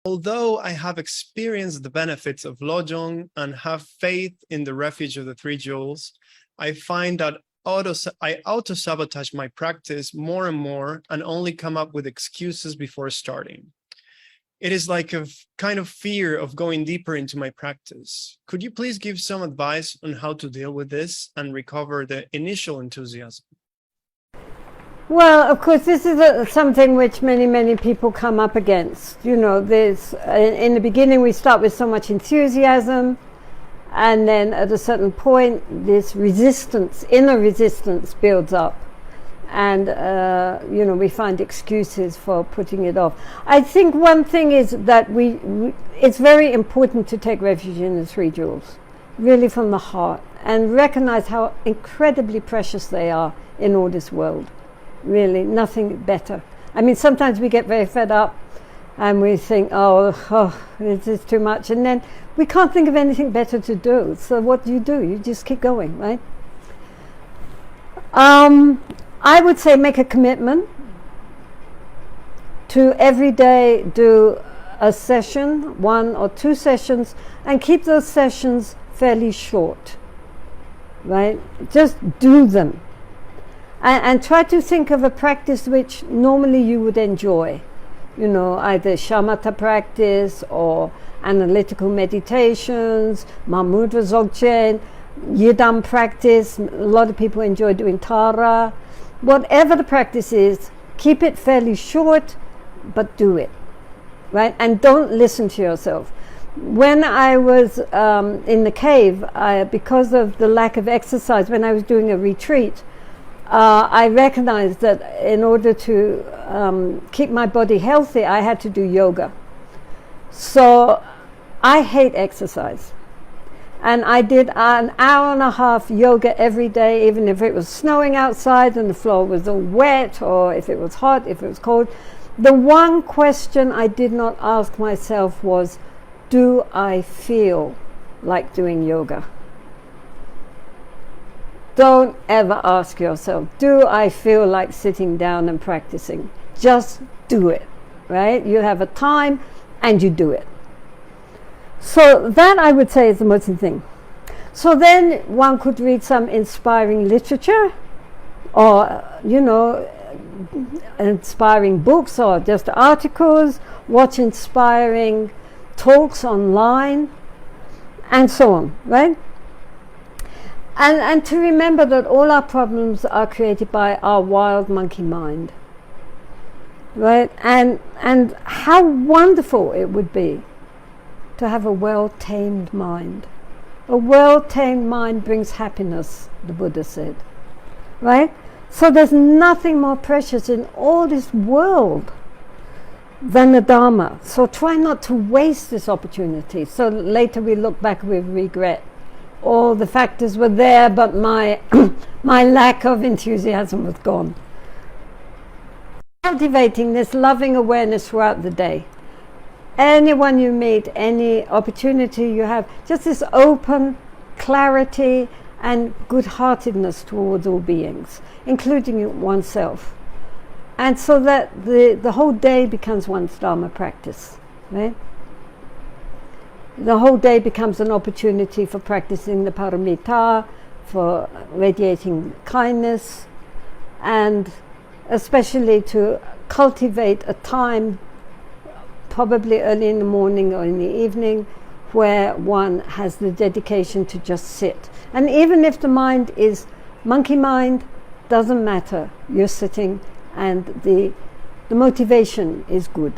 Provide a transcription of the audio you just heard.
Although I have experienced the benefits of Lojong and have faith in the refuge of the Three Jewels, I find that I auto-sabotage my practice more and more and only come up with excuses before starting. It is like a kind of fear of going deeper into my practice. Could you please give some advice on how to deal with this and recover the initial enthusiasm? Well, of course, this is something which many people come up against. You know, there's in the beginning we start with so much enthusiasm, and then at a certain point this resistance, inner resistance, builds up, and you know, we find excuses for putting it off. I think one thing is that it's very important to take refuge in the Three Jewels, really from the heart, and recognize how incredibly precious they are in all this world. Really, nothing better. I mean, sometimes we get very fed up and we think, oh, this is too much, and then we can't think of anything better to do. So what do? You just keep going, right? I would say make a commitment to every day do a session, 1 or 2 sessions, and keep those sessions fairly short, right? Just do them. And try to think of a practice which normally you would enjoy. You know, either shamatha practice or analytical meditations, Mahamudra Dzogchen, Yidam practice. A lot of people enjoy doing Tara. Whatever the practice is, keep it fairly short, but do it, right? And don't listen to yourself. When I was in the cave, because of the lack of exercise, when I was doing a retreat, I recognized that in order to keep my body healthy, I had to do yoga. So I hate exercise. And I did an hour and a half yoga every day, even if it was snowing outside and the floor was all wet, or if it was hot, if it was cold. The one question I did not ask myself was, do I feel like doing yoga? Don't ever ask yourself, do I feel like sitting down and practicing? Just do it, right? You have a time and you do it. So that, I would say, is the most important thing. So then one could read some inspiring literature, or, you know, inspiring books, or just articles, watch inspiring talks online, and so on, right? And to remember that all our problems are created by our wild monkey mind, right? And how wonderful it would be to have a well-tamed mind. A well-tamed mind brings happiness, the Buddha said, right? So there's nothing more precious in all this world than the Dharma. So try not to waste this opportunity. So later we look back with regret. All the factors were there, but my lack of enthusiasm was gone. Cultivating this loving awareness throughout the day. Anyone you meet, any opportunity you have, just this open clarity and good-heartedness towards all beings, including oneself. And so that the whole day becomes one's Dharma practice, right? The whole day becomes an opportunity for practicing the paramita, for radiating kindness, and especially to cultivate a time, probably early in the morning or in the evening, where one has the dedication to just sit. And even if the mind is monkey mind, doesn't matter. You're sitting and the motivation is good.